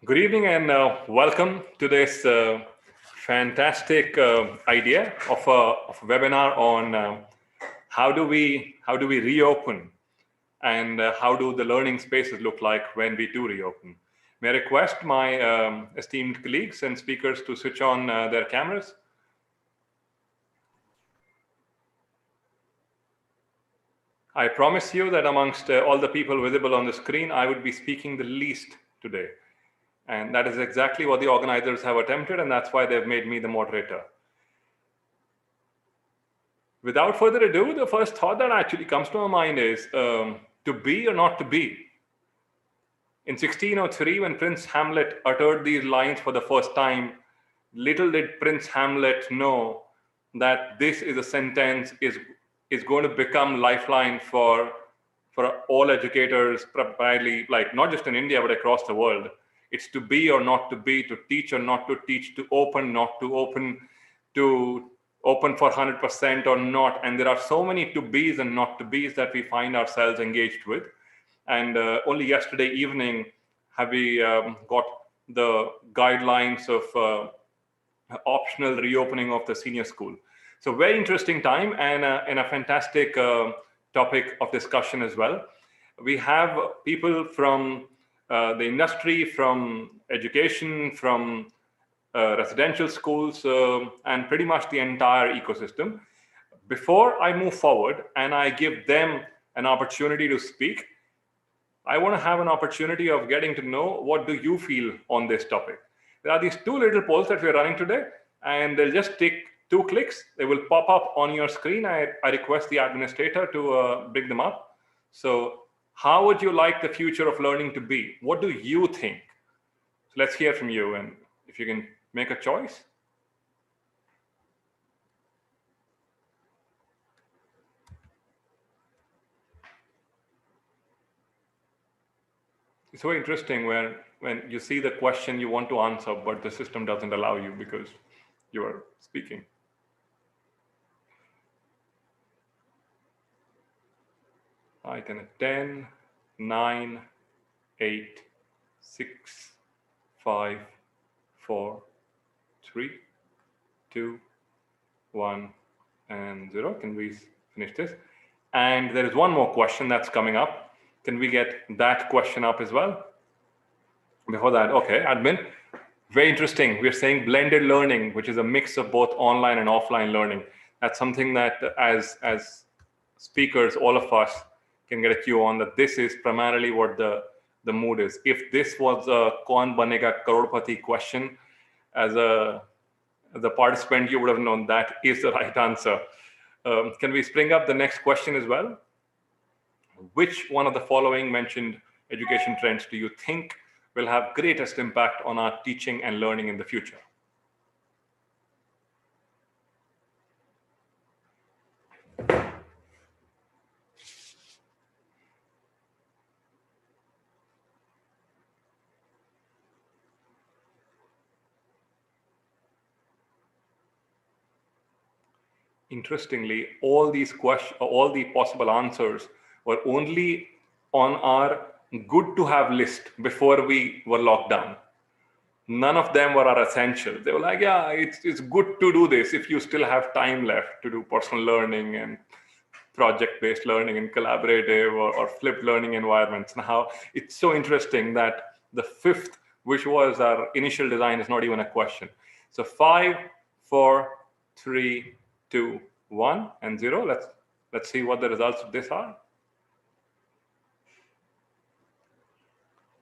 Good evening and welcome to this fantastic idea of a webinar on how do we reopen and how do the learning spaces look like when we do reopen. May I request my esteemed colleagues and speakers to switch on their cameras. I promise you that amongst all the people visible on the screen, I would be speaking the least today. And that is exactly what the organizers have attempted, and that's why they've made me the moderator. Without further ado, the first thought that actually comes to my mind is to be or not to be. In 1603, when Prince Hamlet uttered these lines for the first time, little did Prince Hamlet know that this is a sentence is going to become lifeline for all educators, probably like not just in India, but across the world. It's to be or not to be, to teach or not to teach, to open, not to open for 100% or not. And there are so many to be's and not to be's that we find ourselves engaged with. And only yesterday evening have we got the guidelines of optional reopening of the senior school. So very interesting time and a fantastic topic of discussion as well. We have people from the industry, from education, from residential schools, and pretty much the entire ecosystem. Before I move forward and I give them an opportunity to speak, I want to have an opportunity of getting to know what do you feel on this topic. There are these two little polls that we're running today, and they'll just take 2 clicks. They will pop up on your screen. I request the administrator to bring them up. So how would you like the future of learning to be? What do you think? So let's hear from you, and if you can make a choice. It's so interesting when you see the question you want to answer, but the system doesn't allow you because you are speaking. I can 10, 9, 8, 6, 5, 4, 3, 2, 1, and 0. Can we finish this? And there is one more question that's coming up. Can we get that question up as well? Before that, okay, admin. Very interesting. We're saying blended learning, which is a mix of both online and offline learning. That's something that as speakers, all of us can get a cue on, that this is primarily what the mood is. If this was a Kaun Banega Crorepati question, as a participant, you would have known that is the right answer. Can we spring up the next question as well? Which one of the following mentioned education trends do you think will have greatest impact on our teaching and learning in the future? Interestingly, all the possible answers were only on our good to have list before we were locked down. None of them were our essential. They were like, yeah, it's good to do this if you still have time left to do personal learning and project-based learning and collaborative or flipped learning environments. Now, it's so interesting that the 5th, which was our initial design, is not even a question. So 5, 4, 3, 2, 1, and 0. Let's see what the results of this are.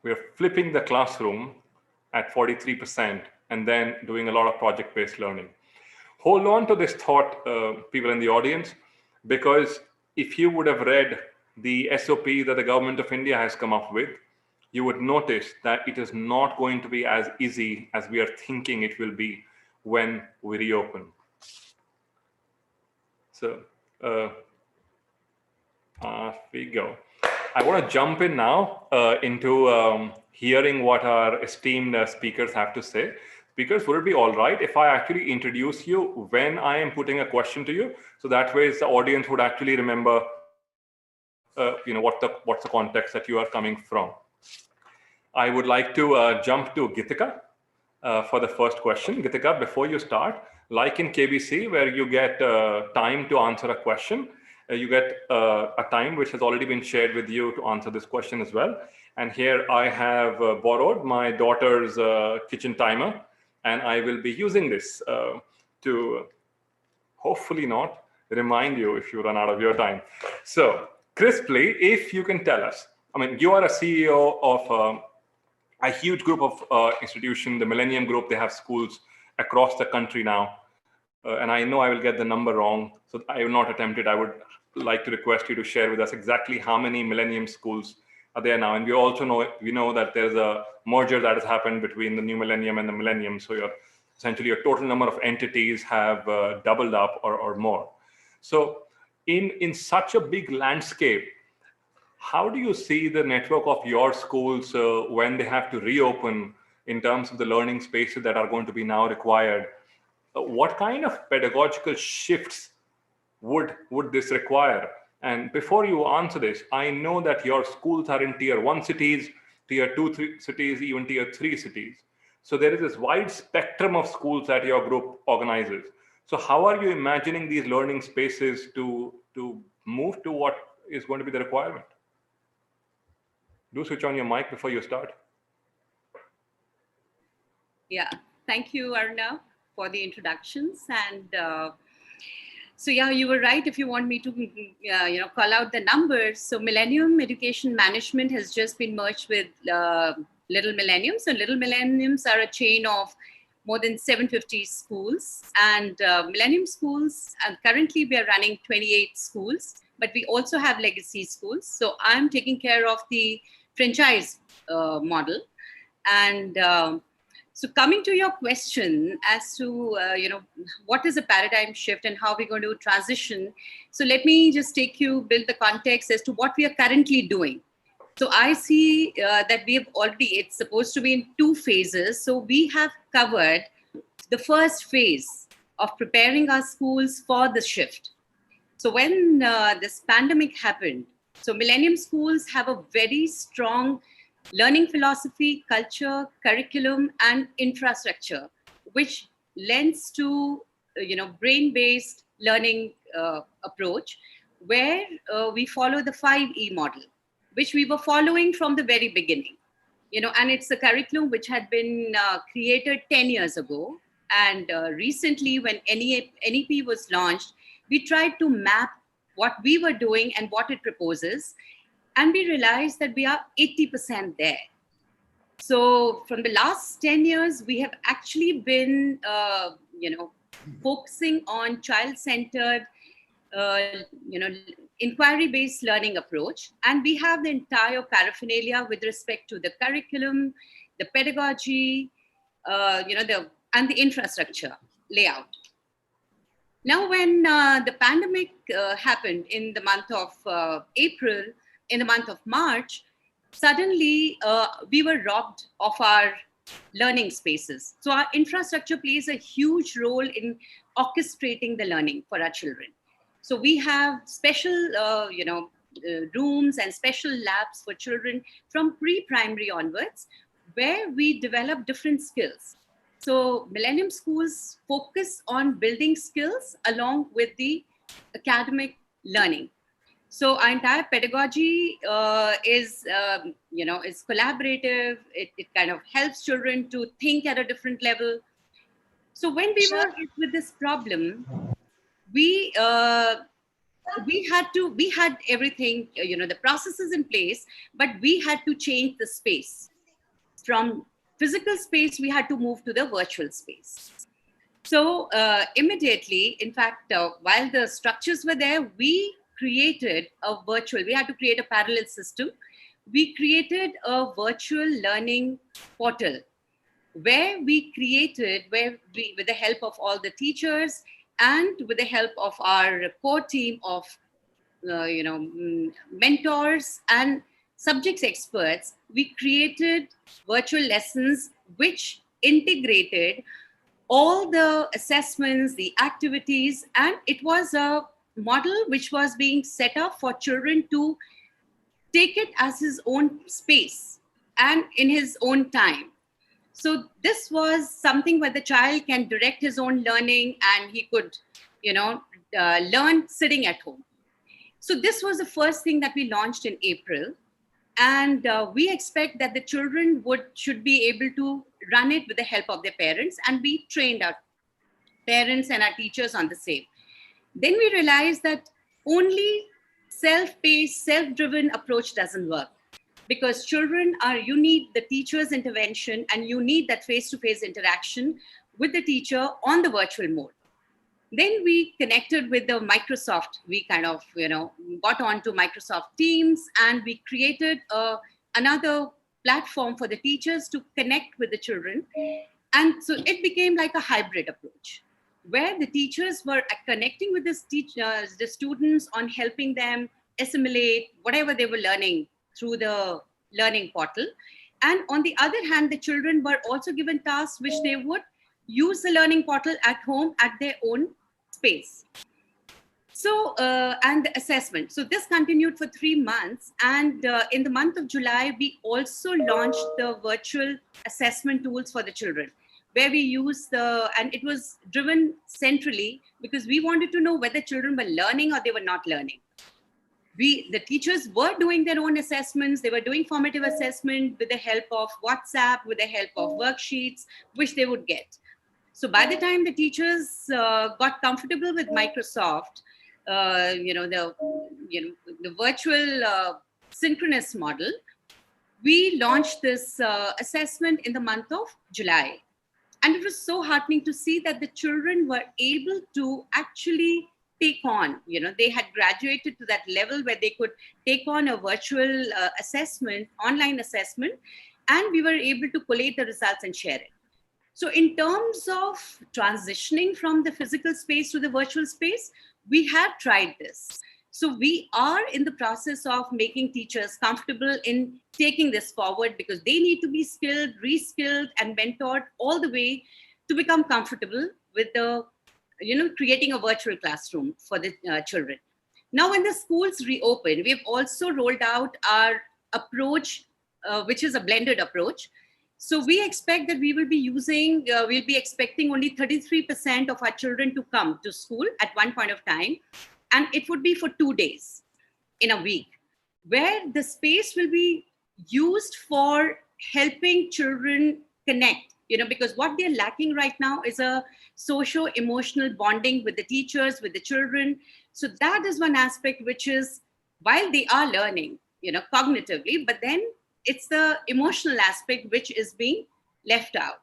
We're flipping the classroom at 43% and then doing a lot of project-based learning. Hold on to this thought, people in the audience, because if you would have read the SOP that the government of India has come up with, you would notice that it is not going to be as easy as we are thinking it will be when we reopen. So off we go. I want to jump in now into hearing what our esteemed speakers have to say. Speakers, would it be all right if I actually introduce you when I am putting a question to you? So that way the audience would actually remember what's the context that you are coming from. I would like to jump to Gitika for the first question. Gitika, before you start, like in KBC, where you get time to answer a question, you get a time which has already been shared with you to answer this question as well. And here I have borrowed my daughter's kitchen timer, and I will be using this to hopefully not remind you if you run out of your time. So crisply, if you can tell us, I mean, you are a CEO of a huge group of institutions, the Millennium Group. They have schools across the country now. And I know I will get the number wrong, so I will not attempt it. I would like to request you to share with us exactly how many Millennium schools are there now. And we also know that there's a merger that has happened between the New Millennium and the Millennium. So essentially your total number of entities have doubled up or more. So in such a big landscape, how do you see the network of your schools when they have to reopen in terms of the learning spaces that are going to be now required? What kind of pedagogical shifts would this require? And before you answer this, I know that your schools are in tier 1 cities, tier 2 cities, even tier 3 cities. So there is this wide spectrum of schools that your group organizes. So how are you imagining these learning spaces to move to what is going to be the requirement? Do switch on your mic before you start. Yeah, thank you, Arna, for the introductions. And so yeah, you were right. If you want me to call out the numbers, so Millennium Education Management has just been merged with Little Millennium. So Little Millenniums are a chain of more than 750 schools, and Millennium schools, currently we are running 28 schools, but we also have legacy schools. So I'm taking care of the franchise model. And so coming to your question as to, what is a paradigm shift and how we're going to transition. So let me just build the context as to what we are currently doing. So I see that we have already, it's supposed to be in 2 phases. So we have covered the first phase of preparing our schools for the shift. So when this pandemic happened, so Millennium schools have a very strong learning philosophy, culture, curriculum, and infrastructure, which lends to, brain-based learning approach, where we follow the 5E model, which we were following from the very beginning. And it's a curriculum which had been created 10 years ago. And recently, when NEP was launched, we tried to map what we were doing and what it proposes. And we realized that we are 80% there. So from the last 10 years, we have actually been, focusing on child-centered, inquiry-based learning approach. And we have the entire paraphernalia with respect to the curriculum, the pedagogy, and the infrastructure layout. Now, when the pandemic happened in the month of April, in the month of March, suddenly we were robbed of our learning spaces. So our infrastructure plays a huge role in orchestrating the learning for our children. So we have special, rooms and special labs for children from pre-primary onwards, where we develop different skills. So Millennium schools focus on building skills along with the academic learning. So our entire pedagogy is collaborative. It kind of helps children to think at a different level. So when we were hit with this problem, we had everything, the processes in place, but we had to change the space. From physical space, we had to move to the virtual space. So immediately, in fact, while the structures were there, we created we had to create a parallel system. We created a virtual learning portal where we with the help of all the teachers and with the help of our core team of, mentors and subject experts, we created virtual lessons which integrated all the assessments, the activities, and it was a model which was being set up for children to take it as his own space. and in his own time. So this was something where the child can direct his own learning, and he could, learn sitting at home. So this was the first thing that we launched in April. And we expect that the children should be able to run it with the help of their parents, and we trained our parents and our teachers on the same. Then we realized that only self-paced, self-driven approach doesn't work, because you need the teacher's intervention, and you need that face-to-face interaction with the teacher on the virtual mode. Then we connected with the Microsoft. We kind of, got onto Microsoft Teams, and we created another platform for the teachers to connect with the children. And so it became like a hybrid approach, where the teachers were connecting with the students on helping them assimilate whatever they were learning through the learning portal. And on the other hand, the children were also given tasks which they would use the learning portal at home at their own space. So, and the assessment. So this continued for 3 months. And in the month of July, we also launched the virtual assessment tools for the children, where we use and it was driven centrally because we wanted to know whether children were learning or they were not learning. The teachers were doing their own assessments. They were doing formative assessment with the help of WhatsApp, with the help of worksheets, which they would get. So by the time the teachers got comfortable with Microsoft, the virtual synchronous model, we launched this assessment in the month of July. And it was so heartening to see that the children were able to actually take on, they had graduated to that level where they could take on a virtual assessment, online assessment, and we were able to collate the results and share it. So in terms of transitioning from the physical space to the virtual space, we have tried this. So we are in the process of making teachers comfortable in taking this forward, because they need to be skilled, reskilled, and mentored all the way to become comfortable with creating a virtual classroom for the children. Now, when the schools reopen, we've also rolled out our approach, which is a blended approach. So we expect that we will be we'll be expecting only 33% of our children to come to school at one point of time. And it would be for 2 days in a week, where the space will be used for helping children connect, because what they're lacking right now is a socio-emotional bonding with the teachers, with the children. So that is one aspect which is, while they are learning, cognitively, but then it's the emotional aspect which is being left out.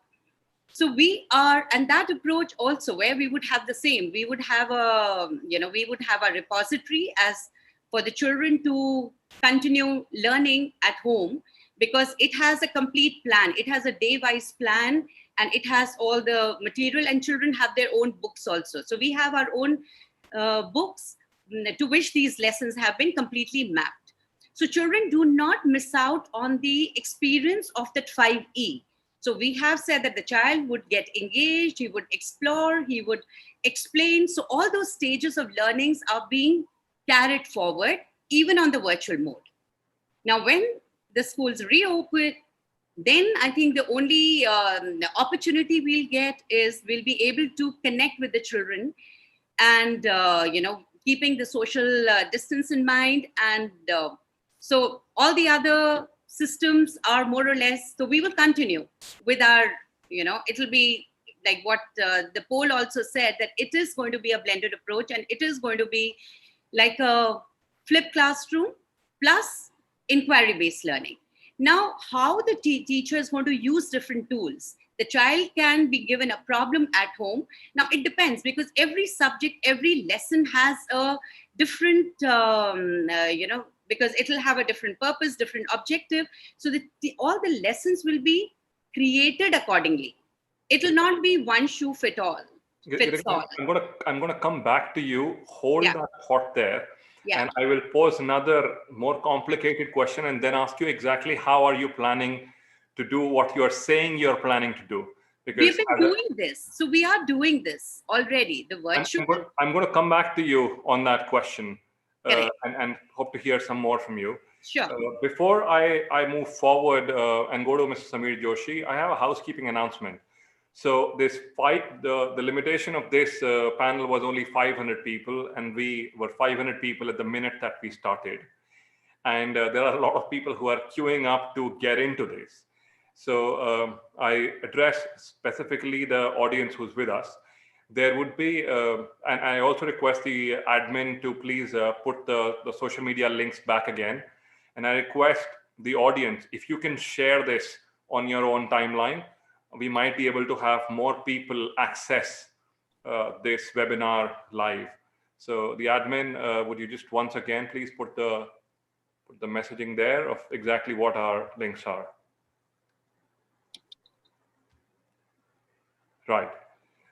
So and that approach also, where we would have the same, we would have a repository as for the children to continue learning at home, because it has a complete plan. It has a day-wise plan, and it has all the material, and children have their own books also. So we have our own books to which these lessons have been completely mapped. So children do not miss out on the experience of that 5E. So we have said that the child would get engaged, he would explore, he would explain. So all those stages of learnings are being carried forward, even on the virtual mode. Now, when the schools reopen, then I think the only opportunity we'll get is we'll be able to connect with the children, and, keeping the social distance in mind. And so all the other systems are more or less, so we will continue with our, it'll be like what the poll also said, that it is going to be a blended approach, and it is going to be like a flipped classroom plus inquiry-based learning. Now, how the teacher is going to use different tools. The child can be given a problem at home. Now, it depends, because every subject, every lesson has a different, because it'll have a different purpose, different objective. So all the lessons will be created accordingly. It'll not be one shoe fits all. I'm gonna come back to you. Hold that thought there. Yeah. And I will pose another more complicated question, and then ask you exactly how are you planning to do what you're saying you're planning to do. Because we've been doing this. So we are doing this already. The virtual. I'm going to come back to you on that question. and hope to hear some more from you. Sure. Before I move forward and go to Mr. Samir Joshi, I have a housekeeping announcement. So the limitation of this panel was only 500 people, and we were 500 people at the minute that we started. And there are a lot of people who are queuing up to get into this. So I address specifically the audience who's with us. There would be, and I also request the admin to please put the social media links back again. And I request the audience, if you can share this on your own timeline, we might be able to have more people access this webinar live. So the admin, would you just once again, please put the messaging there of exactly what our links are. Right.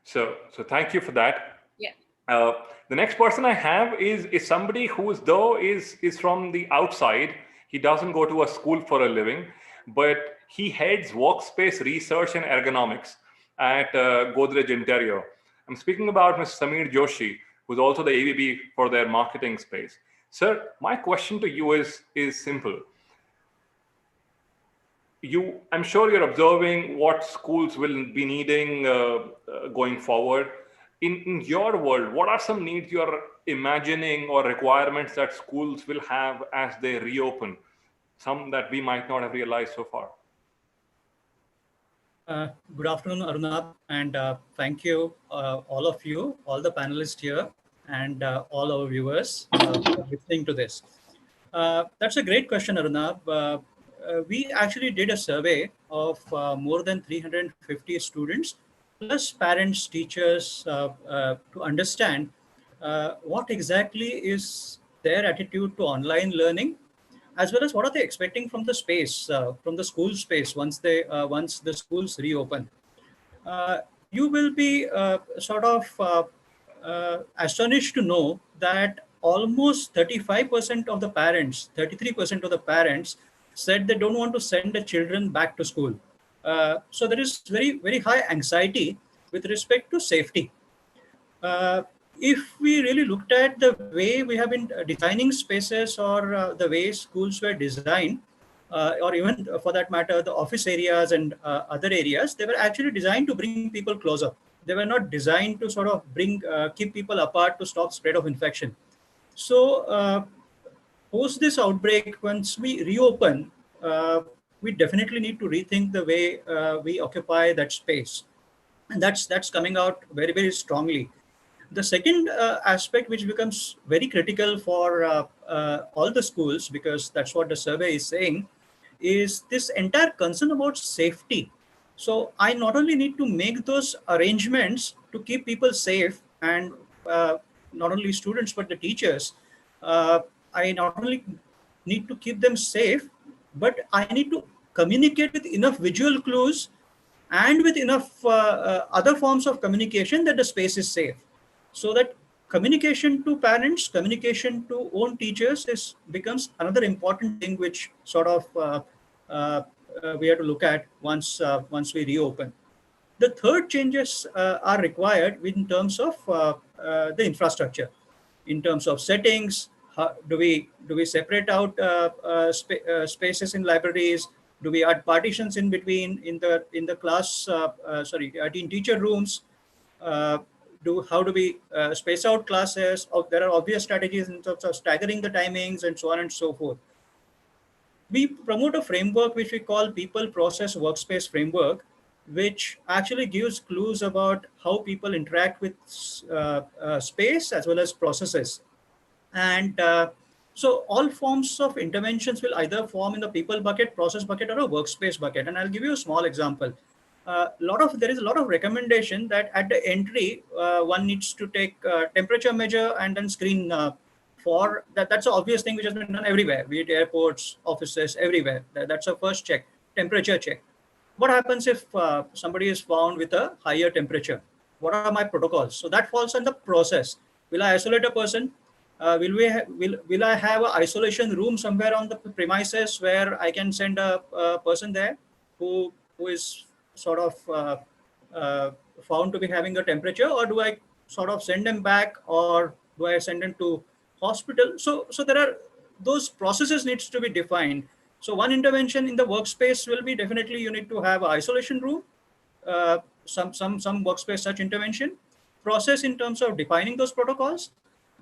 So thank you for that. Yeah. The next person I have is somebody who is from the outside. He doesn't go to a school for a living, but he heads workspace research and ergonomics at Godrej Interio. I'm speaking about Mr. Samir Joshi, who's also the AVP for their marketing space. Sir, my question to you is simple. I'm sure you're observing what schools will be needing going forward. In your world, what are some needs you're imagining or requirements that schools will have as they reopen? Some that we might not have realized so far. Good afternoon, Arunab, and thank you, all of you, all the panelists here, and all our viewers for listening to this. That's a great question, Arunab. We actually did a survey of more than 350 students, plus parents, teachers, to understand what exactly is their attitude to online learning, as well as what are they expecting from the space, from the school space once the schools reopen. You will be astonished to know that almost 35% of the parents, 33% of the parents said they don't want to send the children back to school. So there is very, very high anxiety with respect to safety. If we really looked at the way we have been designing spaces, or the way schools were designed, or even for that matter, the office areas and other areas, they were actually designed to bring people closer. They were not designed to sort of keep people apart to stop spread of infection. So post this outbreak, once we reopen, we definitely need to rethink the way we occupy that space. And that's coming out very, very strongly. The second aspect, which becomes very critical for all the schools, because that's what the survey is saying, is this entire concern about safety. So I not only need to make those arrangements to keep people safe, and not only students, but the teachers. I not only need to keep them safe, but I need to communicate with enough visual clues and with enough other forms of communication that the space is safe. So that communication to parents, communication to own teachers becomes another important thing, which sort of we have to look at once we reopen. The third changes are required in terms of the infrastructure, in terms of settings. Do we separate out spaces in libraries? Do we add partitions in between in the class? In teacher rooms? How do we space out classes? There are obvious strategies in terms of staggering the timings and so on and so forth. We promote a framework which we call People Process Workspace Framework, which actually gives clues about how people interact with space as well as processes. And so all forms of interventions will either form in the people bucket, process bucket, or a workspace bucket. And I'll give you a small example. There is a lot of recommendation that at the entry, one needs to take temperature measure and then screen for that. That's an obvious thing which has been done everywhere, be it airports, offices, everywhere. That's a first check, temperature check. What happens if somebody is found with a higher temperature? What are my protocols? So that falls on the process. Will I isolate a person? Will I have an isolation room somewhere on the premises where I can send a person there who is sort of found to be having a temperature, or do I sort of send them back, or do I send them to hospital. So there are those processes needs to be defined. So one intervention in the workspace will be definitely you need to have an isolation room, some workspace such intervention, process in terms of defining those protocols,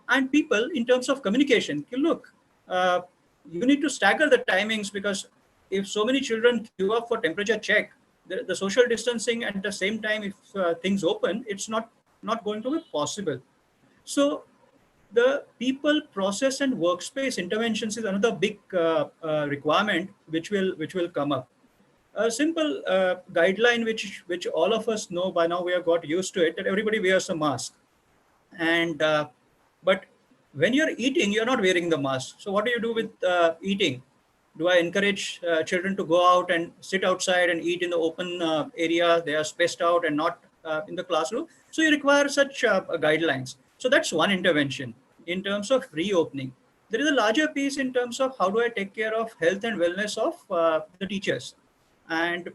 and people in terms of communication. Look, uh, you need to stagger the timings, because if so many children queue up for temperature check, the social distancing at the same time, if things open, it's not going to be possible. So the people, process, and workspace interventions is another big requirement which will come up. A simple guideline which all of us know by now, we have got used to it, that everybody wears a mask. And but when you're eating, you're not wearing the mask. So what do you do with eating? Do I encourage children to go out and sit outside and eat in the open area? They are spaced out and not in the classroom. So you require such guidelines. So that's one intervention in terms of reopening. There is a larger piece in terms of how do I take care of health and wellness of the teachers. And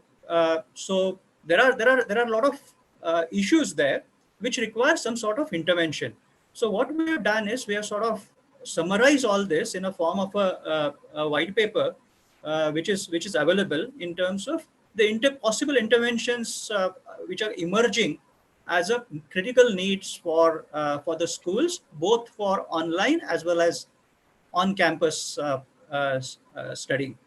so there are a lot of issues there which require some sort of intervention. So what we have done is we have sort of summarized all this in a form of a white paper, which is available in terms of the possible interventions which are emerging as a critical needs for the schools, both for online as well as on campus studying.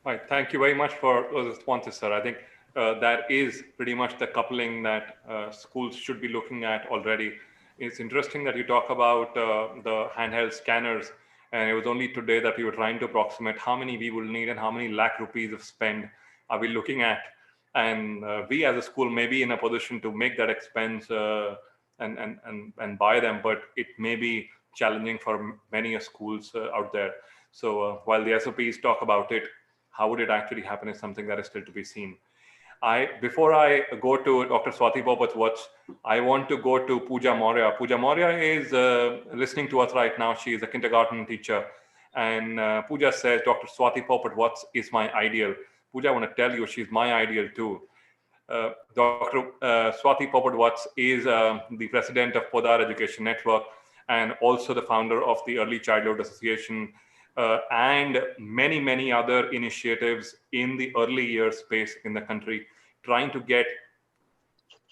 Right. Thank you very much for those responses, sir. I think that is pretty much the coupling that schools should be looking at already. It's interesting that you talk about the handheld scanners, and it was only today that we were trying to approximate how many we will need and how many lakh rupees of spend are we looking at. And we as a school may be in a position to make that expense and buy them, but it may be challenging for many schools out there. So while the SOPs talk about it, how would it actually happen is something that is still to be seen. Before I go to Dr. Swati Popat-Vats, I want to go to Pooja Maurya. Pooja Maurya is listening to us right now. She is a kindergarten teacher. And Pooja says, Dr. Swati Popat-Vats is my ideal. Pooja, I want to tell you, she's my ideal too. Dr. Swati Popat-Vats is the president of Podar Education Network and also the founder of the Early Childhood Association, and many, many other initiatives in the early years space in the country, trying to get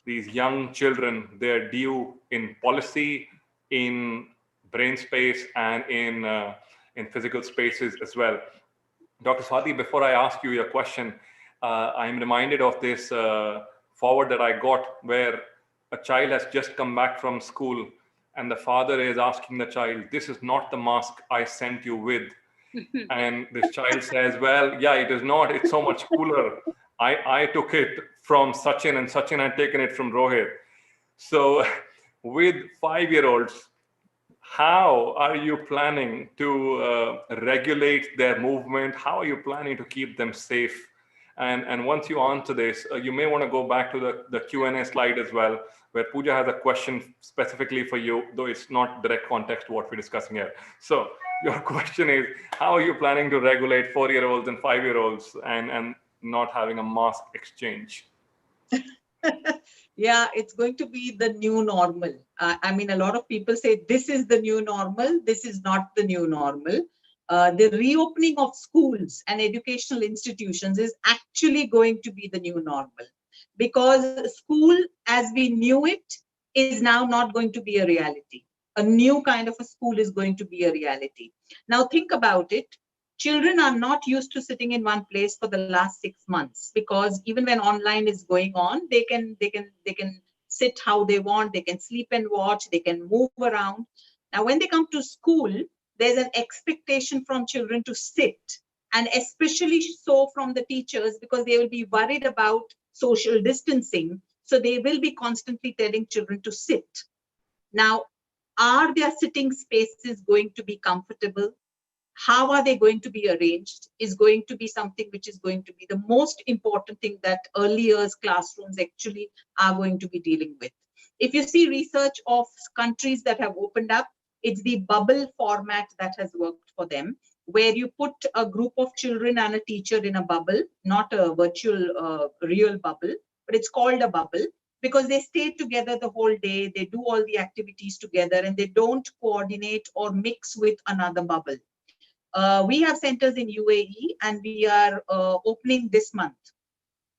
these young children their due in policy, in brain space, and in physical spaces as well. Dr. Swati, before I ask you your question, I'm reminded of this forward that I got where a child has just come back from school and the father is asking the child, "This is not the mask I sent you with." And this child says, "Well, yeah, it is not. It's so much cooler. I took it from Sachin and Sachin had taken it from Rohit." So with 5-year-olds, how are you planning to regulate their movement? How are you planning to keep them safe? And once you answer this, you may want to go back to the Q&A slide as well, where Pooja has a question specifically for you, though it's not direct context to what we're discussing here. So your question is, how are you planning to regulate 4-year-olds and 5-year-olds and not having a mask exchange? Yeah, it's going to be the new normal. I mean, a lot of people say this is the new normal. This is not the new normal. The reopening of schools and educational institutions is actually going to be the new normal, because school as we knew it is now not going to be a reality. A new kind of a school is going to be a reality. Now think about it. Children are not used to sitting in one place for the last 6 months, because even when online is going on, they can sit how they want, they can sleep and watch, they can move around. Now, when they come to school, there's an expectation from children to sit, and especially so from the teachers, because they will be worried about social distancing. So they will be constantly telling children to sit. Now, are their sitting spaces going to be comfortable? How are they going to be arranged is going to be something which is going to be the most important thing that early years classrooms actually are going to be dealing with. If you see research of countries that have opened up, it's the bubble format that has worked for them, where you put a group of children and a teacher in a bubble, not a virtual real bubble, but it's called a bubble. because they stay together the whole day, they do all the activities together, and they don't coordinate or mix with another bubble. We have centers in UAE, and we are opening this month.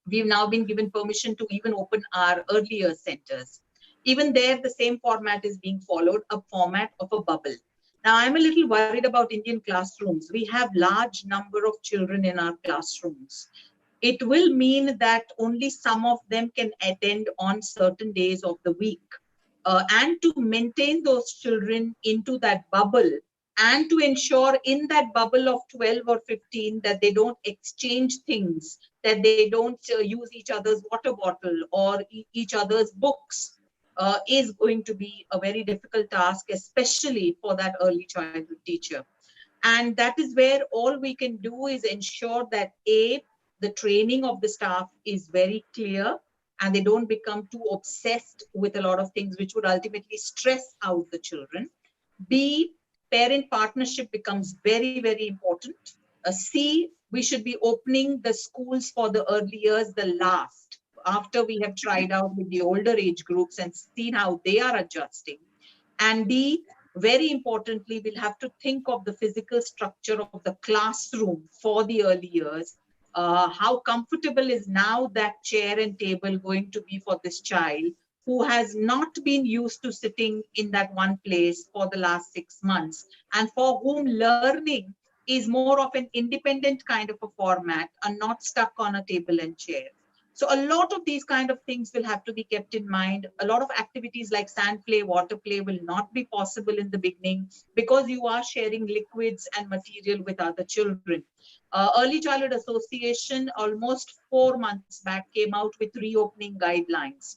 We've now been given permission to even open our earlier centers. Even there, the same format is being followed, a format of a bubble. Now, I'm a little worried about Indian classrooms. We have large number of children in our classrooms. It will mean that only some of them can attend on certain days of the week. And to maintain those children into that bubble, and to ensure in that bubble of 12 or 15 that they don't exchange things, that they don't use each other's water bottle or each other's books, is going to be a very difficult task, especially for that early childhood teacher. And that is where all we can do is ensure that A, the training of the staff is very clear, and they don't become too obsessed with a lot of things which would ultimately stress out the children. B, parent partnership becomes very, very important. C, we should be opening the schools for the early years the last, after we have tried out with the older age groups and seen how they are adjusting. And D, very importantly, we'll have to think of the physical structure of the classroom for the early years. How comfortable is now that chair and table going to be for this child who has not been used to sitting in that one place for the last 6 months, and for whom learning is more of an independent kind of a format and not stuck on a table and chair. So a lot of these kind of things will have to be kept in mind. A lot of activities like sand play, water play will not be possible in the beginning because you are sharing liquids and material with other children. Early Childhood Association almost 4 months back came out with reopening guidelines.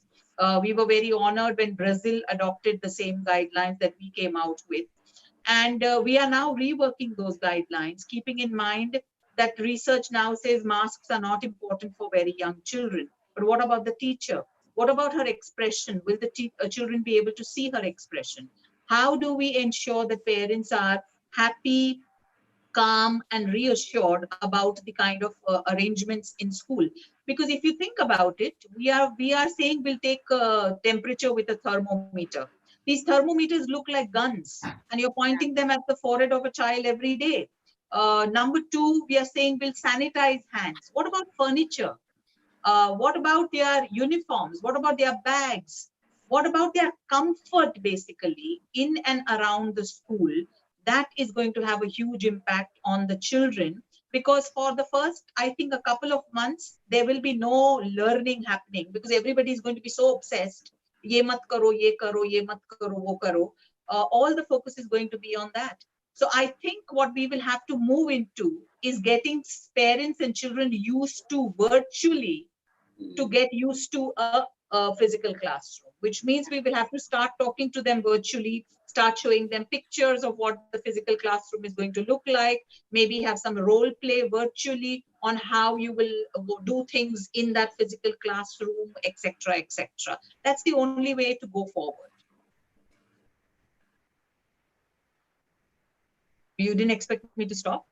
We were very honored when Brazil adopted the same guidelines that we came out with. And we are now reworking those guidelines, keeping in mind that research now says masks are not important for very young children. But what about the teacher? What about her expression? Will the children be able to see her expression? How do we ensure that parents are happy, calm, and reassured about the kind of arrangements in school? Because if you think about it, we are saying we'll take temperature with a thermometer. These thermometers look like guns, and you're pointing them at the forehead of a child every day. Number two, we are saying we'll sanitize hands. What about furniture? What about their uniforms? What about their bags? What about their comfort, basically, in and around the school? That is going to have a huge impact on the children, because for the first, I think, a couple of months, there will be no learning happening because everybody is going to be so obsessed. Ye mat karo, ye karo, ye mat karo, wo karo. All the focus is going to be on that. So I think what we will have to move into is getting parents and children used to virtually to get used to a physical classroom, which means we will have to start talking to them virtually, start showing them pictures of what the physical classroom is going to look like, maybe have some role play virtually on how you will do things in that physical classroom, etc., etc. That's the only way to go forward. You didn't expect me to stop?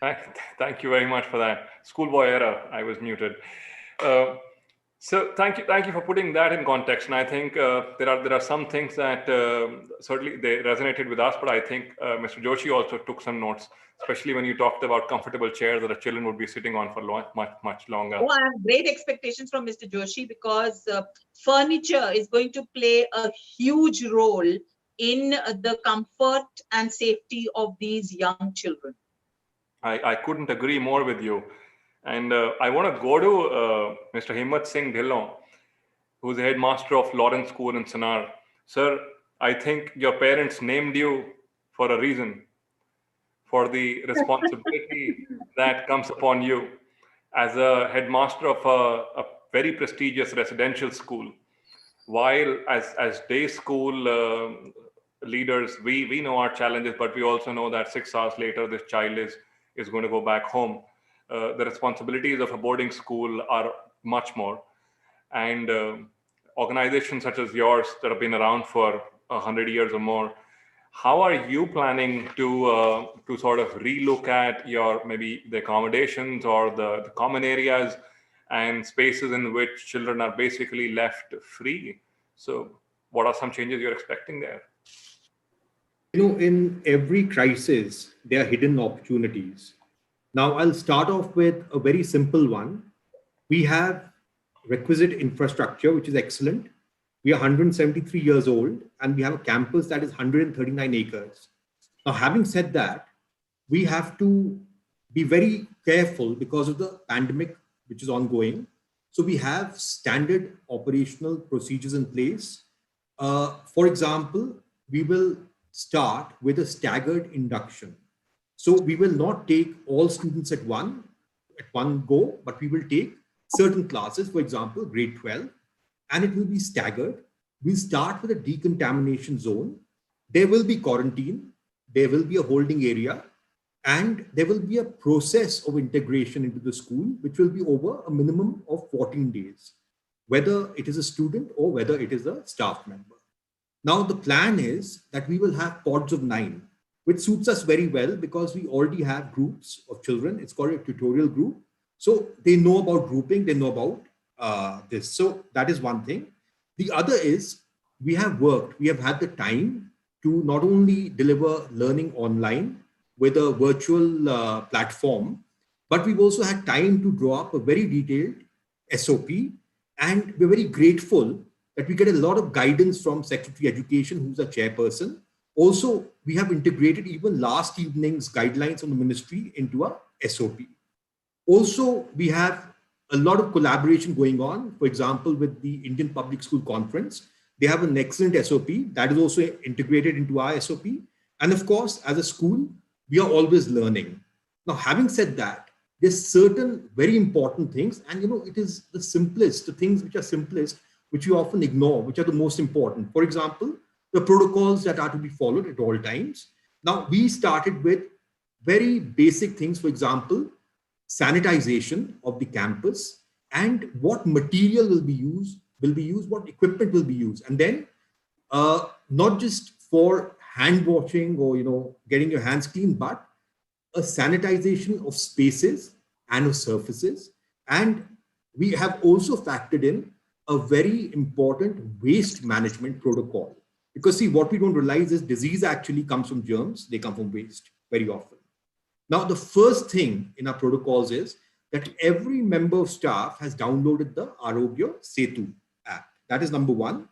Thank you very much for that. Schoolboy error, I was muted. So thank you for putting that in context. And I think there are some things that certainly they resonated with us, but I think Mr. Joshi also took some notes, especially when you talked about comfortable chairs that the children would be sitting on for much longer. Oh, I have great expectations from Mr. Joshi, because furniture is going to play a huge role in the comfort and safety of these young children. I couldn't agree more with you. And I want to go to Mr. Himmat Singh Dhillon, who's the headmaster of Lawrence School in Sanar. Sir, I think your parents named you for a reason, for the responsibility that comes upon you as a headmaster of a very prestigious residential school. While as day school leaders, we know our challenges, but we also know that 6 hours later, this child is going to go back home. The responsibilities of a boarding school are much more. And organizations such as yours that have been around for 100 years or more, how are you planning to sort of relook at your maybe the accommodations or the common areas and spaces in which children are basically left free. So what are some changes you're expecting there? In every crisis, there are hidden opportunities. Now, I'll start off with a very simple one. We have requisite infrastructure, which is excellent. We are 173 years old, and we have a campus that is 139 acres. Now, having said that, we have to be very careful because of the pandemic, which is ongoing. So we have standard operational procedures in place. For example, we will start with a staggered induction. So we will not take all students at one go, but we will take certain classes, for example, grade 12, and it will be staggered. We'll start with a decontamination zone. There will be quarantine, there will be a holding area, and there will be a process of integration into the school, which will be over a minimum of 14 days, whether it is a student or whether it is a staff member. Now, the plan is that we will have pods of 9, which suits us very well because we already have groups of children. It's called a tutorial group. So they know about grouping, they know about this. So that is one thing. The other is we have had the time to not only deliver learning online with a virtual platform, but we've also had time to draw up a very detailed SOP. And we're very grateful that we get a lot of guidance from Secretary Education, who's a chairperson. Also, we have integrated even last evening's guidelines from the ministry into a SOP. Also, we have a lot of collaboration going on, for example, with the Indian Public School Conference. They have an excellent SOP that is also integrated into our SOP. And of course, as a school, we are always learning. Now, having said that, there's certain very important things, and it is the simplest, the things which are simplest, which we often ignore, which are the most important. For example, the protocols that are to be followed at all times. Now, we started with very basic things, for example, sanitization of the campus and what material will be used, what equipment will be used. And then not just for hand washing or, getting your hands clean, but a sanitization of spaces and of surfaces. And we have also factored in a very important waste management protocol. Because see, what we don't realize is disease actually comes from germs. They come from waste very often. Now, the first thing in our protocols is that every member of staff has downloaded the Arogya Setu app. That is number one.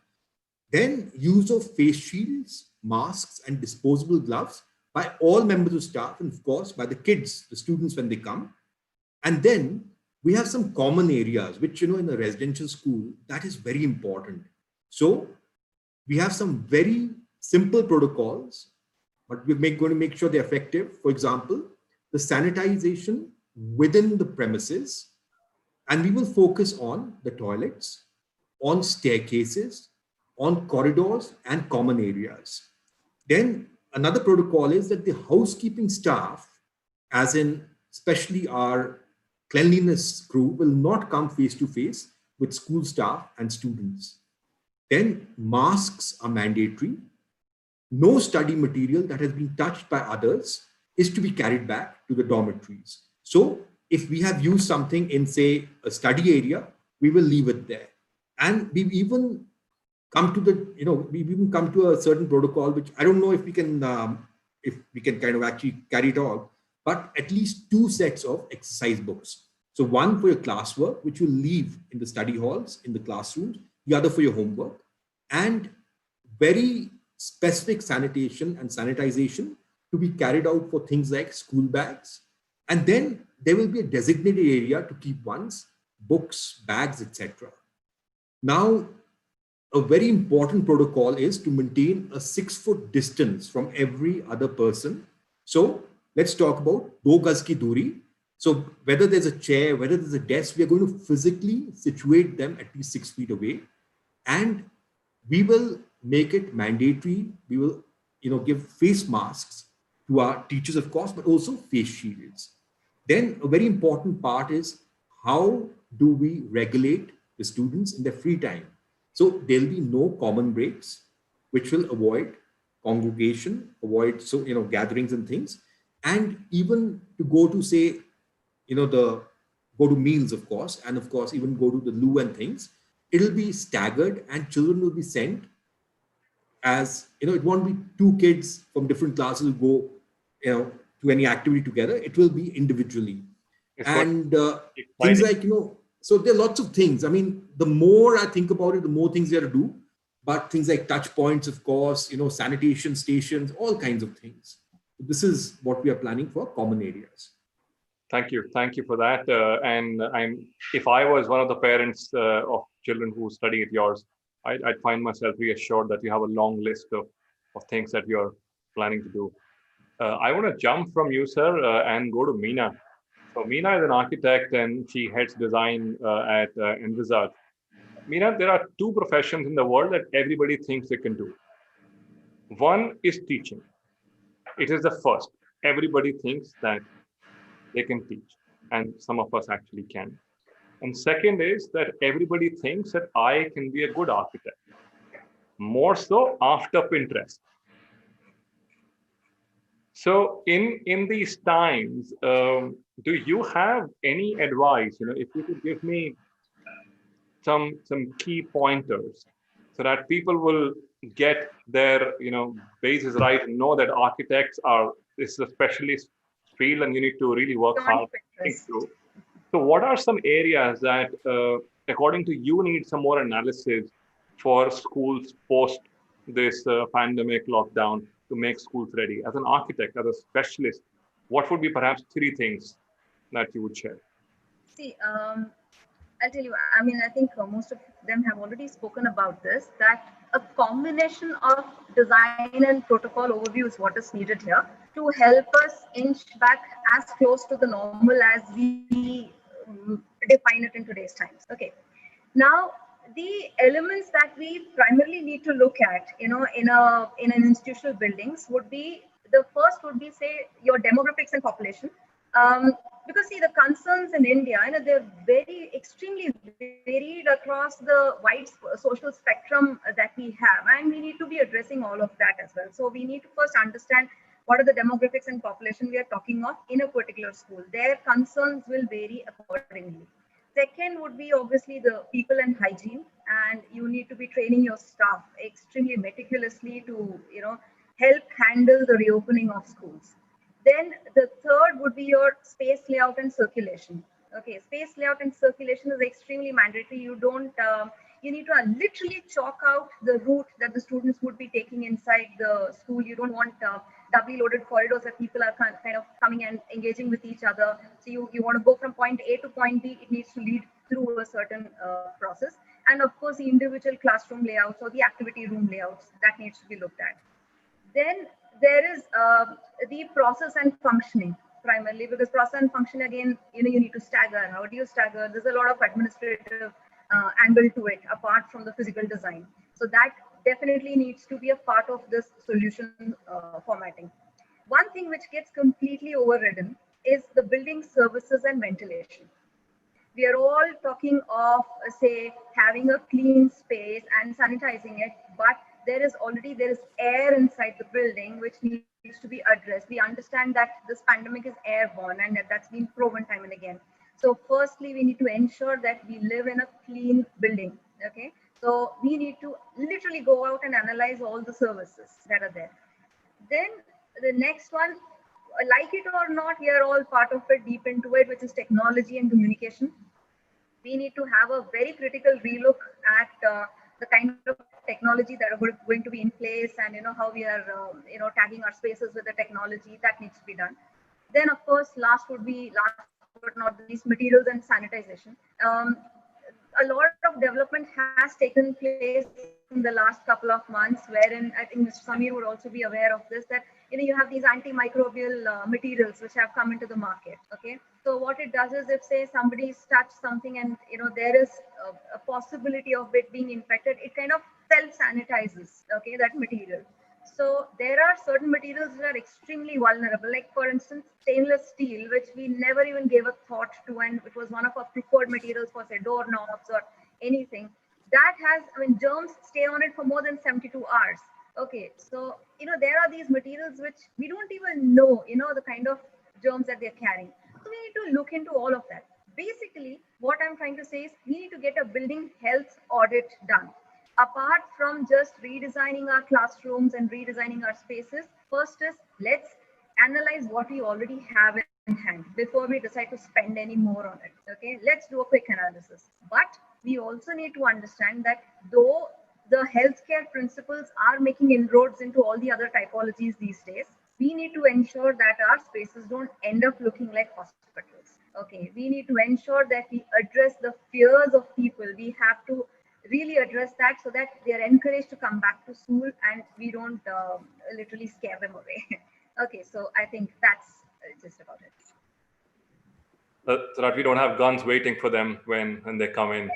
Then use of face shields, masks, and disposable gloves by all members of staff, and of course, by the kids, the students when they come. And then we have some common areas, which, in a residential school, that is very important. So we have some very simple protocols, but we're going to make sure they're effective. For example, the sanitization within the premises, and we will focus on the toilets, on staircases, on corridors and common areas. Then another protocol is that the housekeeping staff, as in especially our cleanliness crew, will not come face to face with school staff and students. Then masks are mandatory. No study material that has been touched by others is to be carried back to the dormitories. So if we have used something in, say, a study area, we will leave it there. And we've even come to a certain protocol, which I don't know if we can kind of actually carry it out, but at least 2 sets of exercise books. So one for your classwork, which you'll leave in the study halls, in the classrooms, the other for your homework, and very specific sanitation and sanitization to be carried out for things like school bags. And then there will be a designated area to keep one's books, bags, etc. Now, a very important protocol is to maintain a 6-foot distance from every other person. So let's talk about 2 gaz ki duri. So whether there's a chair, whether there's a desk, we are going to physically situate them at least 6 feet away. And we will make it mandatory. We will, give face masks to our teachers, of course, but also face shields. Then a very important part is how do we regulate the students in their free time? So there'll be no common breaks, which will avoid congregation, avoid gatherings and things. And even to go to, say, the go to meals, of course, and of course, even go to the loo and things. It'll be staggered and children will be sent as, it won't be two kids from different classes who go, to any activity together. It will be individually. It's And things exciting. like, so there are lots of things. I mean, the more I think about it, the more things you have to do. But things like touch points, of course, sanitation stations, all kinds of things. This is what we are planning for common areas. Thank you for that. And if I was one of the parents of children who study at yours, I'd find myself reassured that you have a long list of things that you're planning to do. I want to jump from you, sir, and go to Meena. So Meena is an architect and she heads design at Envisage. Meena, there are two professions in the world that everybody thinks they can do. One is teaching. It is the first. Everybody thinks that they can teach, and some of us actually can. And second is that everybody thinks that I can be a good architect, more so after Pinterest. So in these times, do you have any advice? If you could give me some key pointers so that people will get their bases right and know that architects are this is a specialist field and you need to really work hard to think through. So what are some areas that according to you need some more analysis for schools post this pandemic lockdown to make schools ready? As an architect, as a specialist, what would be perhaps three things that you would share? See, I'll tell you, I mean, I think most of them have already spoken about this, that a combination of design and protocol overview is what is needed here to help us inch back as close to the normal as we define it in today's times. Okay. Now, the elements that we primarily need to look at, in an institutional buildings would be, the first would be, say, your demographics and population. Because see, the concerns in India, they're very extremely varied across the wide social spectrum that we have, and we need to be addressing all of that as well. So we need to first understand what are the demographics and population we are talking of in a particular school. Their concerns will vary accordingly. Second would be obviously the people and hygiene, and you need to be training your staff extremely meticulously to help handle the reopening of schools. Then the third would be your space layout and circulation. Okay, space layout and circulation is extremely mandatory. You need to literally chalk out the route that the students would be taking inside the school. You don't want doubly loaded corridors that people are kind of coming and engaging with each other. So you want to go from point A to point B. It needs to lead through a certain process. And of course, the individual classroom layouts or the activity room layouts, that needs to be looked at. Then there is the process and functioning primarily, because process and function, again, you need to stagger. How do you stagger? There's a lot of administrative angle to it apart from the physical design. So that definitely needs to be a part of this solution formatting. One thing which gets completely overridden is the building services and ventilation. We are all talking of, say, having a clean space and sanitizing it, but there is air inside the building which needs to be addressed. We understand that this pandemic is airborne, and that's been proven time and again. So firstly, we need to ensure that we live in a clean building. Okay, so we need to literally go out and analyze all the services that are there. Then the next one, like it or not, we are all part of it, deep into it, which is technology and communication. We need to have a very critical relook at the kind of technology that are going to be in place, and how we are tagging our spaces with the technology. That needs to be done. Then of course, last but not the least, materials and sanitization. A lot of development has taken place in the last couple of months, wherein I think Mr. Samir would also be aware of this, that you have these antimicrobial materials which have come into the market. Okay, so what it does is, if say somebody's touched something and there is a possibility of it being infected, it kind of self-sanitizes, okay, that material. So there are certain materials that are extremely vulnerable, like for instance, stainless steel, which we never even gave a thought to, and it was one of our preferred materials for, say, doorknobs or anything. That has, germs stay on it for more than 72 hours. Okay, so there are these materials which we don't even know, the kind of germs that they're carrying. So we need to look into all of that. basically what I'm trying to say is we need to get a building health audit done. Apart from just redesigning our classrooms and redesigning our spaces, first is let's analyze what we already have in hand before we decide to spend any more on it. Okay, let's do a quick analysis. But we also need to understand that though the healthcare principles are making inroads into all the other typologies these days, we need to ensure that our spaces don't end up looking like hospitals. Okay, we need to ensure that we address the fears of people. We have to really address that so that they are encouraged to come back to school and we don't literally scare them away. Okay, so I think that's just about it. So that we don't have guns waiting for them when they come in.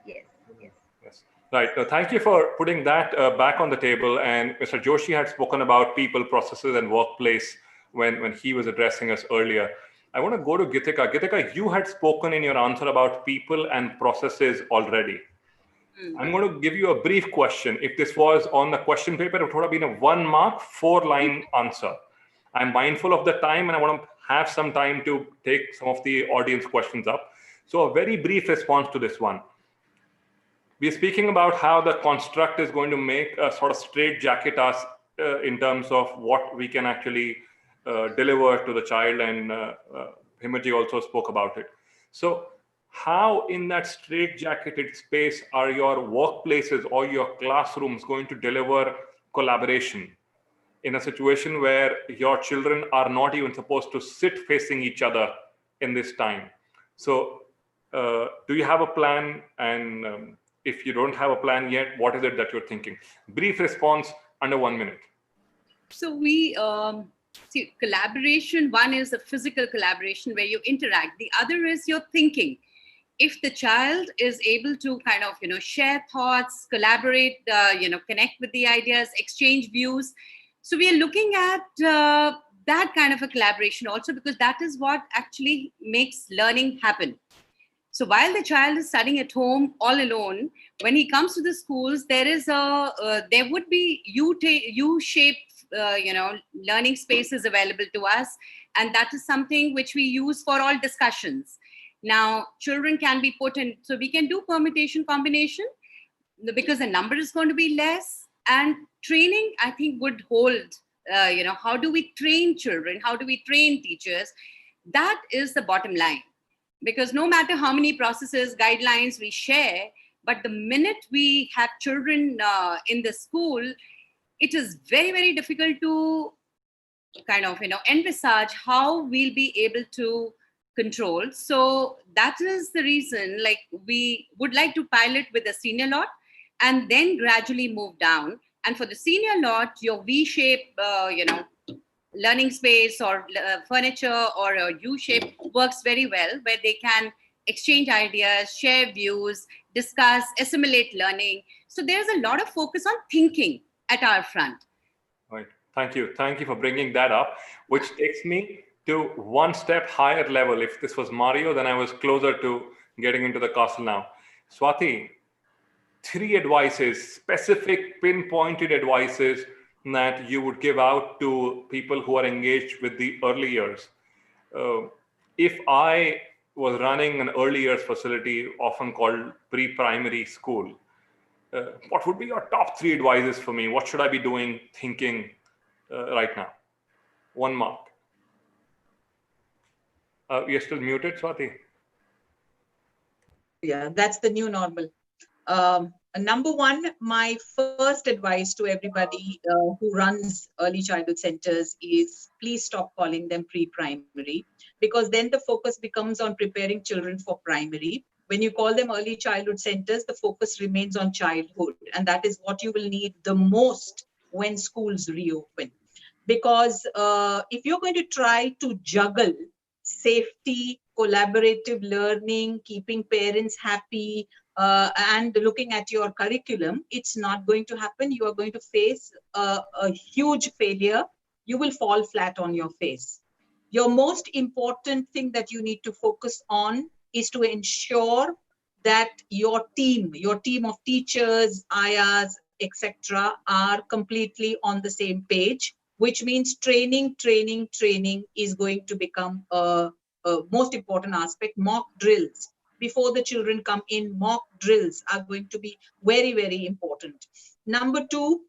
Yes. Right. Thank you for putting that back on the table. And Mr. Joshi had spoken about people, processes, and workplace when he was addressing us earlier. I want to go to Gitika. Gitika, you had spoken in your answer about people and processes already. I'm going to give you a brief question. If this was on the question paper, it would have been a 1 mark, 4-line answer. I'm mindful of the time and I want to have some time to take some of the audience questions up. So a very brief response to this one. We're speaking about how the construct is going to make a sort of straitjacket us in terms of what we can actually deliver to the child, and Himaji also spoke about it. So how in that straitjacketed space are your workplaces or your classrooms going to deliver collaboration in a situation where your children are not even supposed to sit facing each other in this time? So do you have a plan? And if you don't have a plan yet, what is it that you're thinking? Brief response under 1 minute. So we see collaboration. One is a physical collaboration where you interact. The other is your thinking. If the child is able to kind of, share thoughts, collaborate, connect with the ideas, exchange views. So we are looking at that kind of a collaboration also, because that is what actually makes learning happen. So while the child is studying at home all alone, when he comes to the schools, there would be U-shaped, learning spaces available to us, and that is something which we use for all discussions. Now, children can be put in, so we can do permutation combination because the number is going to be less, and training, I think, would hold. How do we train children? How do we train teachers? That is the bottom line. Because no matter how many processes, guidelines we share, but the minute we have children in the school, it is very, very difficult to kind of, envisage how we'll be able to control. So that is the reason, like, we would like to pilot with the senior lot and then gradually move down. And for the senior lot, your V-shape, learning space or furniture or a U-shape works very well, where they can exchange ideas, share views, discuss, assimilate learning. So there's a lot of focus on thinking at our front. Right. Thank you. Thank you for bringing that up, which takes me to one step higher level. If this was Mario, then I was closer to getting into the castle now. Swati, 3 advices, specific pinpointed advices that you would give out to people who are engaged with the early years. If I was running an early years facility, often called pre-primary school, what would be your top 3 advices for me? What should I be doing, thinking right now? 1 mark. You're still muted, Swati. Yeah, that's the new normal. Number 1, my first advice to everybody who runs early childhood centers is please stop calling them pre-primary, because then the focus becomes on preparing children for primary. When you call them early childhood centers, the focus remains on childhood, and that is what you will need the most when schools reopen. Because if you're going to try to juggle safety, collaborative learning, keeping parents happy, and looking at your curriculum, it's not going to happen. You are going to face a huge failure. You will fall flat on your face. Your most important thing that you need to focus on is to ensure that your team of teachers, ayahs, etc., are completely on the same page, which means training is going to become a most important aspect. Mock drills before the children come in. Mock drills are going to be very, very important. Number two,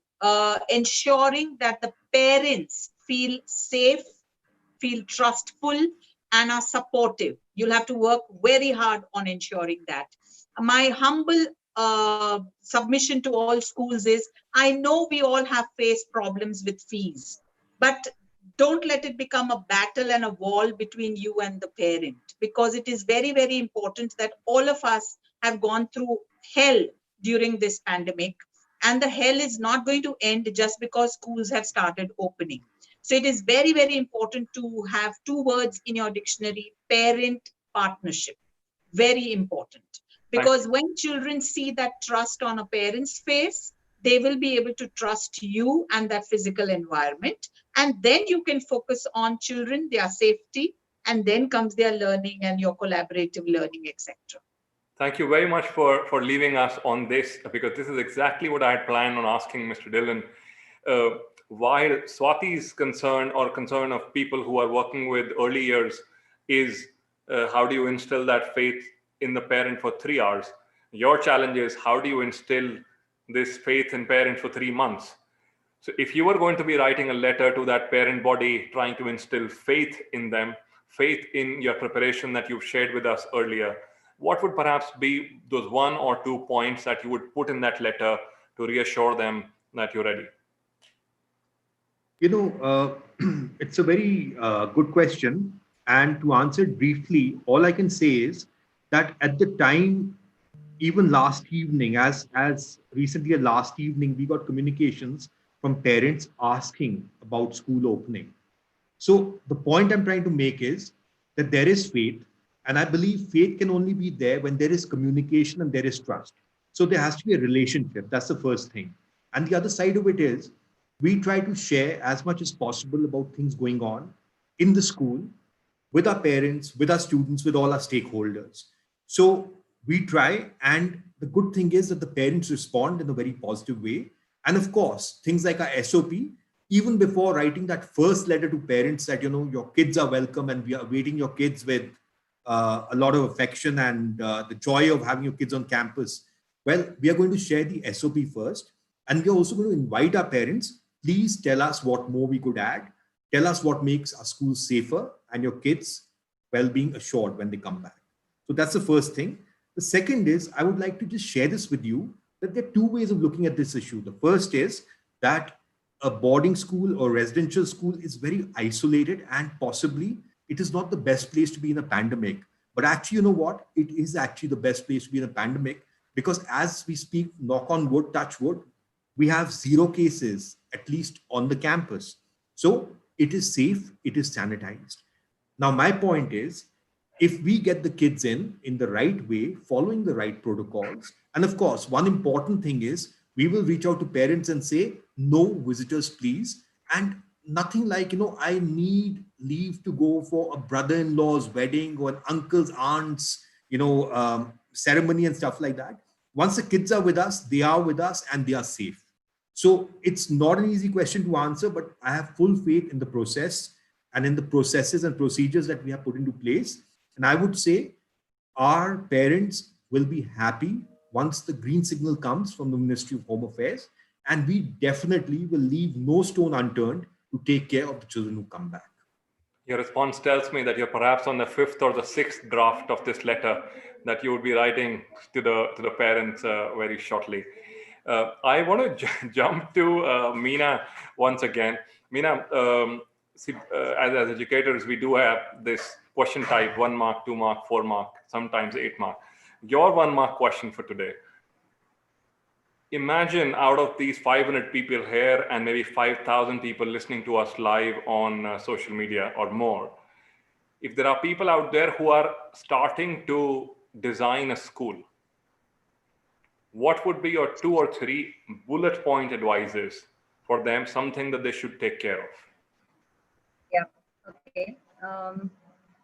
ensuring that the parents feel safe, feel trustful, and are supportive. You'll have to work very hard on ensuring that. My humble submission to all schools is, I know we all have faced problems with fees, but don't let it become a battle and a wall between you and the parent, because it is very, very important that all of us have gone through hell during this pandemic, and the hell is not going to end just because schools have started opening. So it is very, very important to have two words in your dictionary: parent partnership. Very important. Because when children see that trust on a parent's face, they will be able to trust you and that physical environment. And then you can focus on children, their safety, and then comes their learning and your collaborative learning, etc. Thank you very much for leaving us on this, because this is exactly what I had planned on asking Mr. Dillon. While Swati's concern, or concern of people who are working with early years, is how do you instill that faith in the parent for 3 hours? Your challenge is, how do you instill this faith in parents for 3 months? So if you were going to be writing a letter to that parent body, trying to instill faith in them, faith in your preparation that you've shared with us earlier, what would perhaps be those 1 or 2 points that you would put in that letter to reassure them that you're ready? You know, it's a very good question. And to answer it briefly, all I can say is that at the time, even last evening, as recently as last evening, we got communications from parents asking about school opening. So the point I'm trying to make is that there is faith, and I believe faith can only be there when there is communication and there is trust. So there has to be a relationship. That's the first thing. And the other side of it is, we try to share as much as possible about things going on in the school with our parents, with our students, with all our stakeholders. So we try, and the good thing is that the parents respond in a very positive way. And of course, things like our SOP, even before writing that first letter to parents that, you know, your kids are welcome and we are awaiting your kids with a lot of affection and the joy of having your kids on campus. Well, we are going to share the SOP first, and we are also going to invite our parents. Please tell us what more we could add. Tell us what makes our schools safer and your kids' well-being assured when they come back. So that's the first thing. The second is, I would like to just share this with you, that there are 2 ways of looking at this issue. The first is that a boarding school or residential school is very isolated, and possibly it is not the best place to be in a pandemic. But actually, you know what? It is actually the best place to be in a pandemic, because as we speak, knock on wood, touch wood, we have 0 cases, at least on the campus. So it is safe, it is sanitized. Now, my point is, if we get the kids in the right way, following the right protocols, and of course, one important thing is, we will reach out to parents and say, no visitors, please. And nothing like, you know, I need leave to go for a brother-in-law's wedding or an uncle's aunt's, you know, ceremony and stuff like that. Once the kids are with us, they are with us and they are safe. So it's not an easy question to answer, but I have full faith in the process and in the processes and procedures that we have put into place. And I would say our parents will be happy once the green signal comes from the Ministry of Home Affairs. And we definitely will leave no stone unturned to take care of the children who come back. Your response tells me that you're perhaps on the 5th or the 6th draft of this letter that you would be writing to the parents very shortly. I want to jump to Meena once again. Meena, as educators, we do have this question type: 1 mark, 2 mark, 4 mark, sometimes 8 mark. Your 1 mark question for today. Imagine out of these 500 people here and maybe 5,000 people listening to us live on social media or more, if there are people out there who are starting to design a school, what would be your 2 or 3 bullet point advices for them, something that they should take care of? Yeah, okay.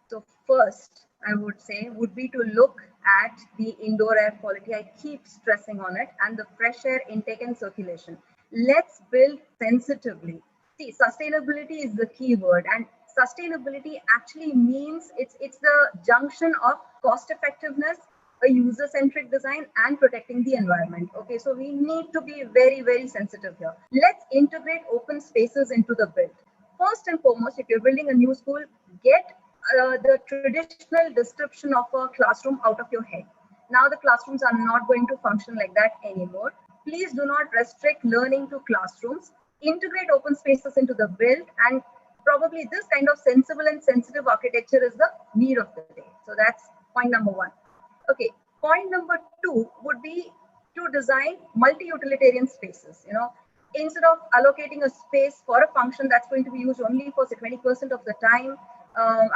So first, I would say would be to look at the indoor air quality. I keep stressing on it, and the fresh air intake and circulation. Let's build sensitively. See, sustainability is the key word, and sustainability actually means it's the junction of cost effectiveness, a user-centric design, and protecting the environment. Okay, so we need to be very, very sensitive here. Let's integrate open spaces into the build. First and foremost, if you're building a new school, get the traditional description of a classroom out of your head. Now the classrooms are not going to function like that anymore. Please do not restrict learning to classrooms. Integrate open spaces into the build, and probably this kind of sensible and sensitive architecture is the need of the day. So that's point number one. Okay, point number two would be to design multi-utilitarian spaces. Instead of allocating a space for a function that's going to be used only for say 20% of the time,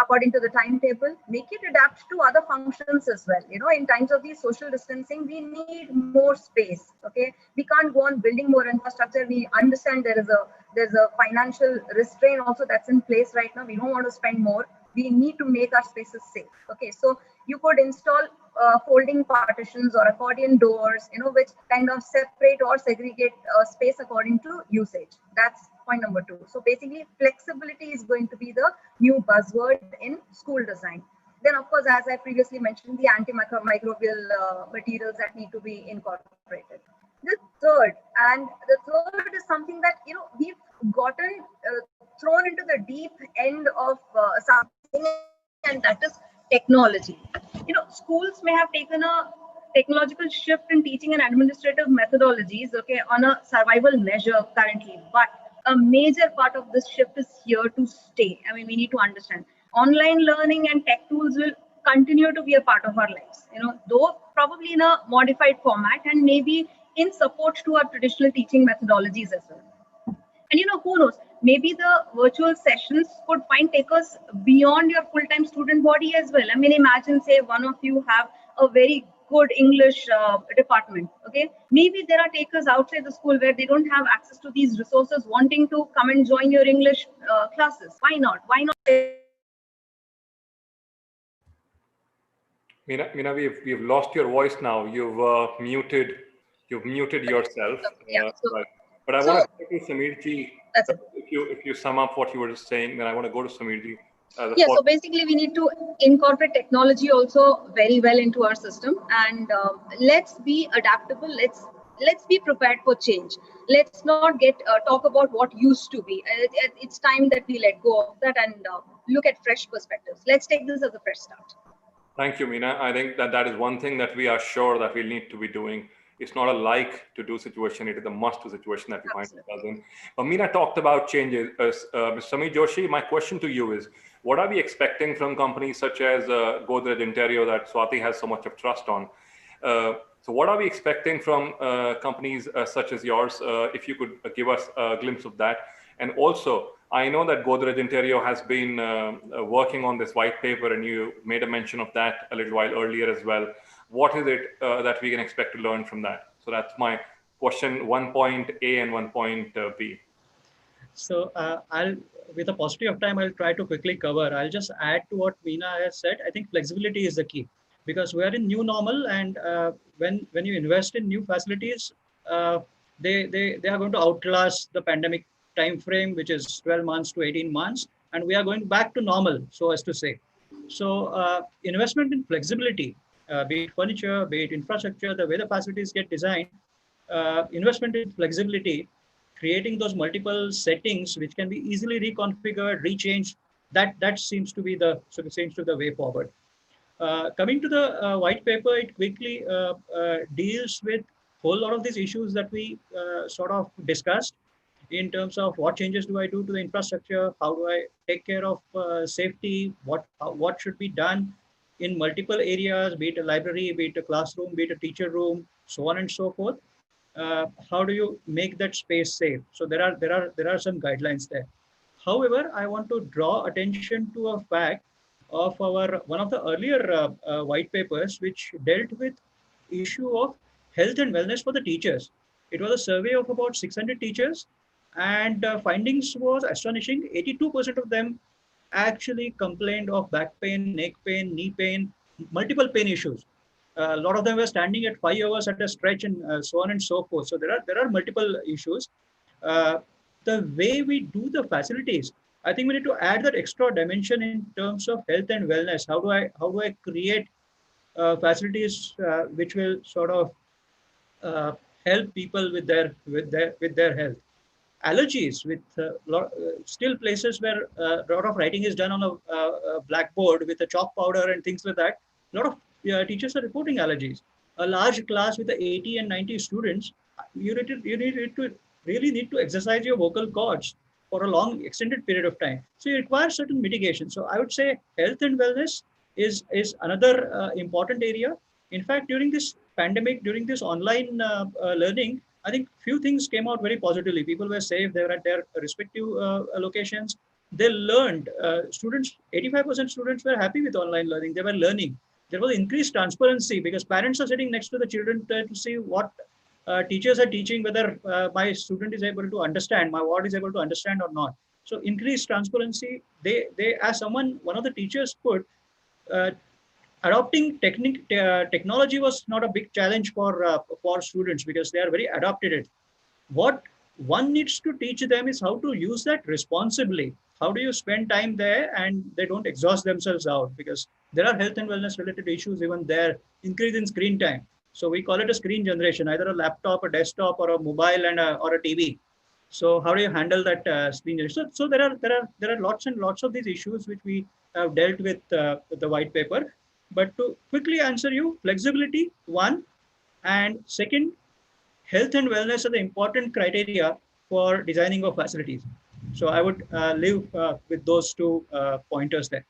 according to the timetable, make it adapt to other functions as well. In times of these social distancing, we need more space. Okay, we can't go on building more infrastructure. We understand there's a financial restraint also that's in place right now. We don't want to spend more. We need to make our spaces safe. Okay, so you could install folding partitions or accordion doors, which kind of separate or segregate space according to usage. That's point number two. So basically, flexibility is going to be the new buzzword in school design. Then, of course, as I previously mentioned, the antimicrobial materials that need to be incorporated. The third is something that we've gotten thrown into the deep end of something, and that is technology. Schools may have taken a technological shift in teaching and administrative methodologies, okay, on a survival measure currently, but a major part of this shift is here to stay. I mean, we need to understand online learning and tech tools will continue to be a part of our lives, though probably in a modified format and maybe in support to our traditional teaching methodologies as well. And who knows, maybe the virtual sessions could take us beyond your full-time student body as well. I mean, imagine, say, one of you have a very good English department. Okay, maybe there are takers outside the school where they don't have access to these resources, wanting to come and join your English classes. Why not? Why not? Meena, we've lost your voice now. You've muted yourself. Yeah. But I want to take to Sameerji. That's it. If you sum up what you were just saying, then I want to go to Sameerji. So basically we need to incorporate technology also very well into our system, and let's be adaptable. Let's be prepared for change. Let's not talk about what used to be. It's time that we let go of that and look at fresh perspectives. Let's take this as a fresh start. Thank you, Meena. I think that is one thing that we are sure that we need to be doing. It's not a like to do situation, it is a must do situation that we find ourselves in. But Meena talked about changes. Mr. Sameer Joshi, my question to you is, what are we expecting from companies such as Godrej Interio that Swati has so much of trust on? So what are we expecting from companies such as yours? If you could give us a glimpse of that. And also, I know that Godrej Interio has been working on this white paper, and you made a mention of that a little while earlier as well. What is it that we can expect to learn from that? So that's my question, 1.A and 1.B. So with a paucity of time, I'll try to quickly cover. I'll just add to what Meena has said. I think flexibility is the key, because we are in new normal, and when you invest in new facilities, they are going to outlast the pandemic time frame, which is 12 months to 18 months, and we are going back to normal, so as to say. So investment in flexibility, be it furniture, be it infrastructure, the way the facilities get designed, investment in flexibility, creating those multiple settings which can be easily reconfigured, rechanged, that seems to be the way forward. Coming to the white paper, it quickly deals with a whole lot of these issues that we sort of discussed in terms of what changes do I do to the infrastructure, how do I take care of safety, what should be done in multiple areas, be it a library, be it a classroom, be it a teacher room, so on and so forth. How do you make that space safe? So there are some guidelines there. However, I want to draw attention to a fact of one of the earlier white papers, which dealt with issue of health and wellness for the teachers. It was a survey of about 600 teachers, and findings was astonishing. 82% of them actually complained of back pain, neck pain, knee pain, multiple pain issues. A lot of them were standing at 5 hours at a stretch, and so on and so forth. So there are multiple issues. The way we do the facilities, I think we need to add that extra dimension in terms of health and wellness. How do I create facilities which will sort of help people with their health? Allergies, with still places where a lot of writing is done on a blackboard with a chalk powder and things like that. A lot of teachers are reporting allergies. A large class with the 80 and 90 students, you really need to exercise your vocal cords for a long extended period of time. So you require certain mitigation. So I would say health and wellness is another important area. In fact, during this pandemic, during this online learning, I think few things came out very positively. People were safe. They were at their respective locations. They learned. Students, 85% students were happy with online learning. They were learning. There was increased transparency because parents are sitting next to the children to see what teachers are teaching, whether my student is able to understand, my ward is able to understand or not. So increased transparency. They as one of the teachers put, uh, adopting technology was not a big challenge for students because they are very adapted it. What one needs to teach them is how to use that responsibly. How do you spend time there and they don't exhaust themselves out, because there are health and wellness related issues even there. Increase in screen time. So we call it a screen generation, either a laptop, a desktop, or a mobile or a TV. So how do you handle that screen generation? So there are lots and lots of these issues which we have dealt with the white paper. But to quickly answer you, flexibility, one, and second, health and wellness are the important criteria for designing of facilities. So I would leave with those two pointers there.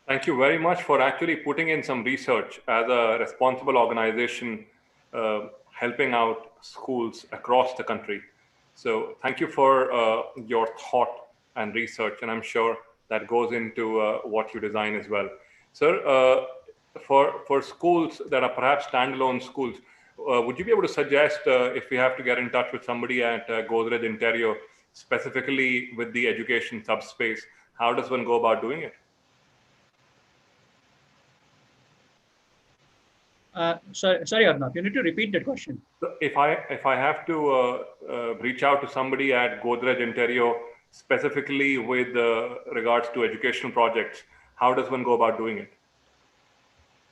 Thank you very much for actually putting in some research as a responsible organization helping out schools across the country. So thank you for your thought and research, and I'm sure that goes into what you design as well. Sir, for schools that are perhaps standalone schools, would you be able to suggest if we have to get in touch with somebody at Godrej Interio, specifically with the education subspace, how does one go about doing it? Sorry, Arnav, you need to repeat that question. So if I have to reach out to somebody at Godrej Interio, specifically with regards to educational projects, how does one go about doing it?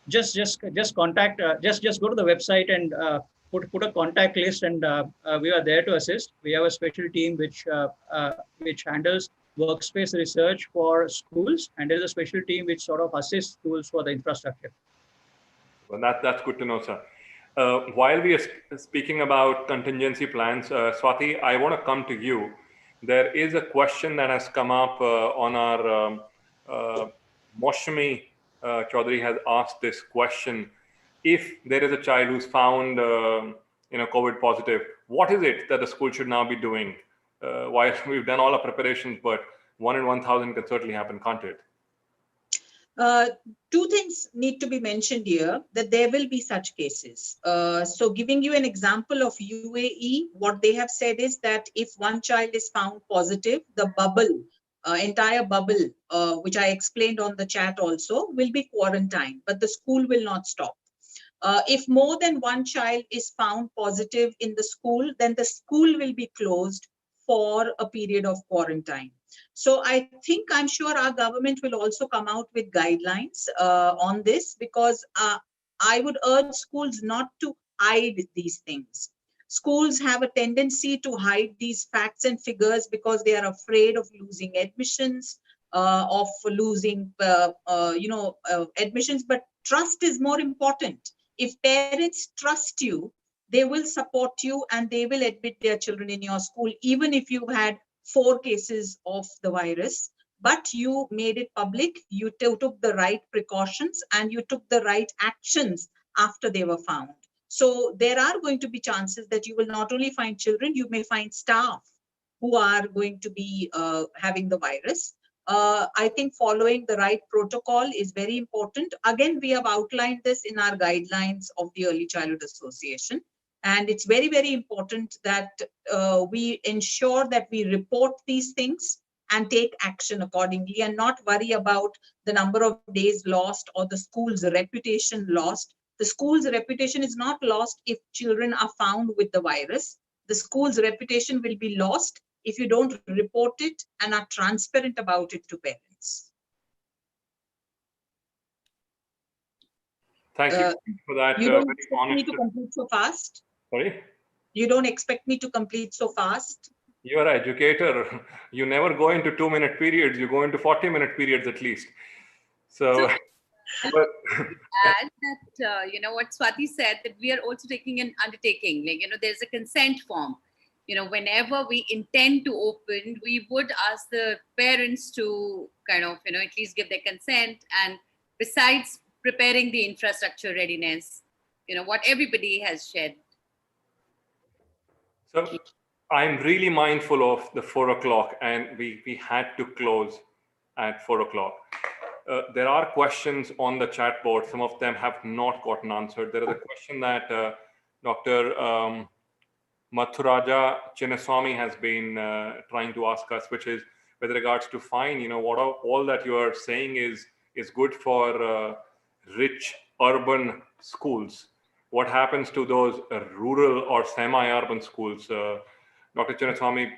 Just contact. Just go to the website and put a contact list, and we are there to assist. We have a special team which handles workspace research for schools, and there is a special team which sort of assists schools for the infrastructure. Well, that's good to know, sir. While we are speaking about contingency plans, Swati, I want to come to you. There is a question that has come up on our Moshmi Chaudhary has asked this question. If there is a child who's found COVID positive, what is it that the school should now be doing? While we've done all our preparations, but 1 in 1,000 can certainly happen, can't it? Two things need to be mentioned here, that there will be such cases. So giving you an example of UAE, what they have said is that if one child is found positive, the bubble, entire bubble, which I explained on the chat also, will be quarantined, but the school will not stop. If more than one child is found positive in the school, then the school will be closed for a period of quarantine. So I'm sure our government will also come out with guidelines on this, because I would urge schools not to hide these things. Schools have a tendency to hide these facts and figures because they are afraid of losing admissions, of losing, admissions. But trust is more important. If parents trust you, they will support you and they will admit their children in your school, even if you've had 4 cases of the virus, but you made it public, you took the right precautions and you took the right actions after they were found. So there are going to be chances that you will not only find children, you may find staff who are going to be having the virus. I think following the right protocol is very important. Again, we have outlined this in our guidelines of the Early Childhood Association. And it's very, very important that we ensure that we report these things and take action accordingly and not worry about the number of days lost or the school's reputation lost. The school's reputation is not lost if children are found with the virus. The school's reputation will be lost if you don't report it and are transparent about it to parents. Thank you for that. You don't Very expect honest. me to complete so fast? Sorry? You don't expect me to complete so fast? You are an educator. You never go into 2-minute periods. You go into 40-minute periods at least. So but, add that, what Swati said, that we are also taking an undertaking, there's a consent form. Whenever we intend to open, we would ask the parents to kind of, at least give their consent. And besides preparing the infrastructure readiness, what everybody has shared. so I'm really mindful of the 4 o'clock, and we had to close at 4 o'clock. There are questions on the chat board. Some of them have not gotten answered. There is a question that Dr. Mathuraja Chinnaswamy has been trying to ask us, which is with regards to fine, what all that you are saying is good for rich urban schools. What happens to those rural or semi-urban schools? Dr. Chinnaswamy,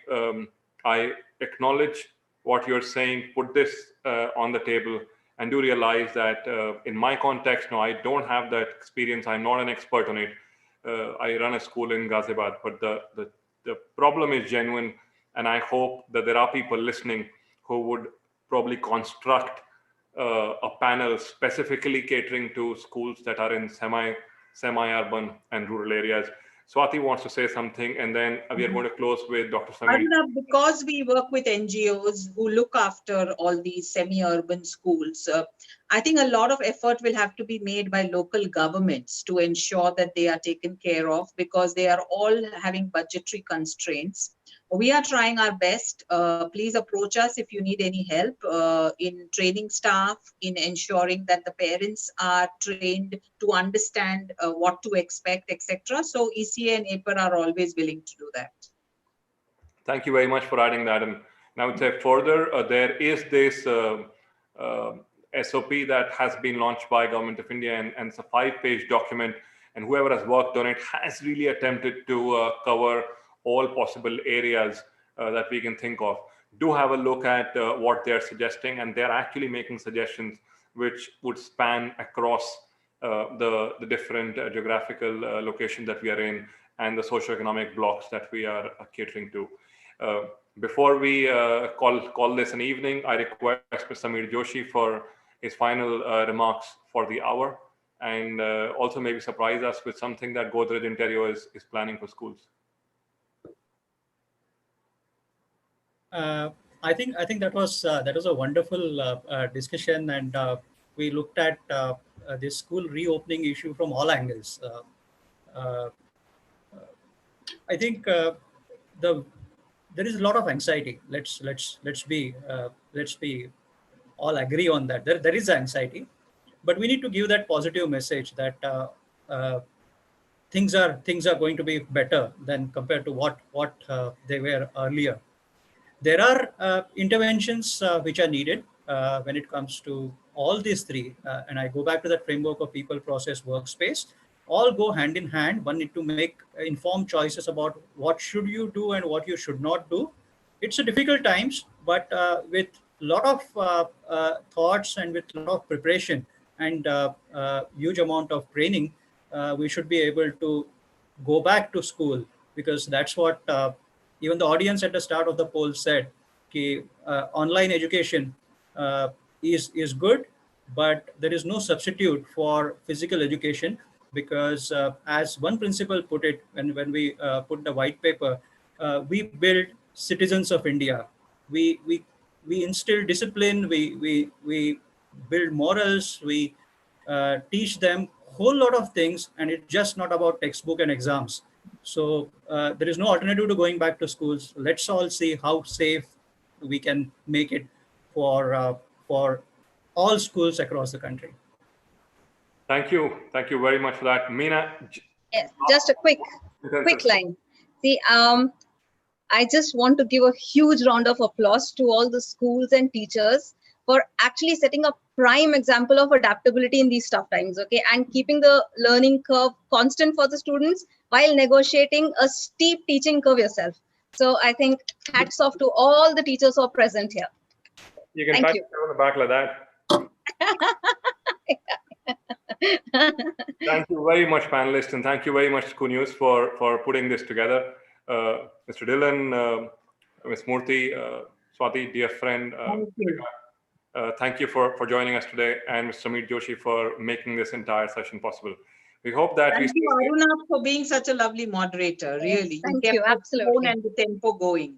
I acknowledge what you're saying, put this on the table, and do realize that in my context, no, I don't have that experience. I'm not an expert on it. I run a school in Ghaziabad, but the problem is genuine, and I hope that there are people listening who would probably construct a panel specifically catering to schools that are in semi-urban and rural areas. Swati wants to say something, and then we are going to close with Dr. Samir. Because we work with NGOs who look after all these semi-urban schools, I think a lot of effort will have to be made by local governments to ensure that they are taken care of, because they are all having budgetary constraints. We are trying our best. Please approach us if you need any help in training staff, in ensuring that the parents are trained to understand what to expect, etc. So ECA and APER are always willing to do that. Thank you very much for adding that. And I would say further, there is this SOP that has been launched by Government of India, and it's a 5-page document, and whoever has worked on it has really attempted to cover all possible areas that we can think of. Do have a look at what they're suggesting, and they're actually making suggestions which would span across the different geographical locations that we are in and the socioeconomic blocks that we are catering to. Before we call this an evening, I request Mr. Samir Joshi for his final remarks for the hour, and also maybe surprise us with something that Godrej Interio is planning for schools. I think that was a wonderful discussion, and we looked at this school reopening issue from all angles. I think there is a lot of anxiety. Let's be all agree on that. There is anxiety, but we need to give that positive message that things are going to be better than compared to what they were earlier. There are interventions which are needed when it comes to all these three, and I go back to that framework of people, process, workspace. All go hand in hand. One need to make informed choices about what should you do and what you should not do. It's a difficult times, but with a lot of thoughts and with a lot of preparation and huge amount of training, we should be able to go back to school, because that's what even the audience at the start of the poll said. Online education is good, but there is no substitute for physical education, because as one principal put it when we put the white paper, we build citizens of India. We instill discipline, we build morals, we teach them whole lot of things, and it's just not about textbook and exams. So there is no alternative to going back to schools. Let's all see how safe we can make it for all schools across the country. Thank you very much for that, Meena. Yes, just a quick line. See, I just want to give a huge round of applause to all the schools and teachers for actually setting a prime example of adaptability in these tough times, okay, and keeping the learning curve constant for the students while negotiating a steep teaching curve yourself. So I think hats off to all the teachers who are present here. You can Thank pat you. yourself on the back like that. Thank you very much, panelists, and thank you very much, ScooNews, for putting this together. Mr. Dylan, Ms. Murthy, Swati, dear friend, thank you for joining us today, and Mr. Sameer Joshi for making this entire session possible. We hope that Thank you, Aruna, for being such a lovely moderator. Really, Thank kept you. the Absolutely. tone and the tempo going.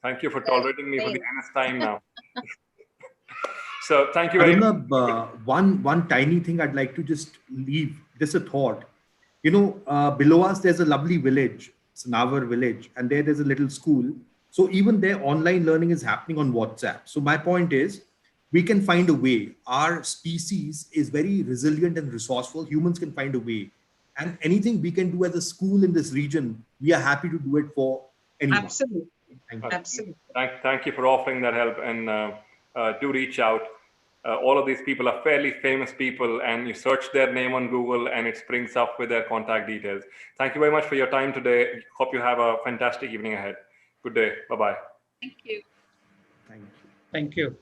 Thank you for tolerating me for the Very nth time now. So thank you very much. Aruna, one tiny thing I'd like to just leave, just a thought. You know, below us, there's a lovely village. It's an Navar village, and there's a little school. So even there, online learning is happening on WhatsApp. So my point is, we can find a way. Our species is very resilient and resourceful. Humans can find a way. And anything we can do as a school in this region, we are happy to do it for anyone. Absolutely. Thank you. Absolutely. Thank you for offering that help, and do reach out. All of these people are fairly famous people, and you search their name on Google and it springs up with their contact details. Thank you very much for your time today. Hope you have a fantastic evening ahead. Good day. Bye-bye. Thank you. Thank you. Thank you.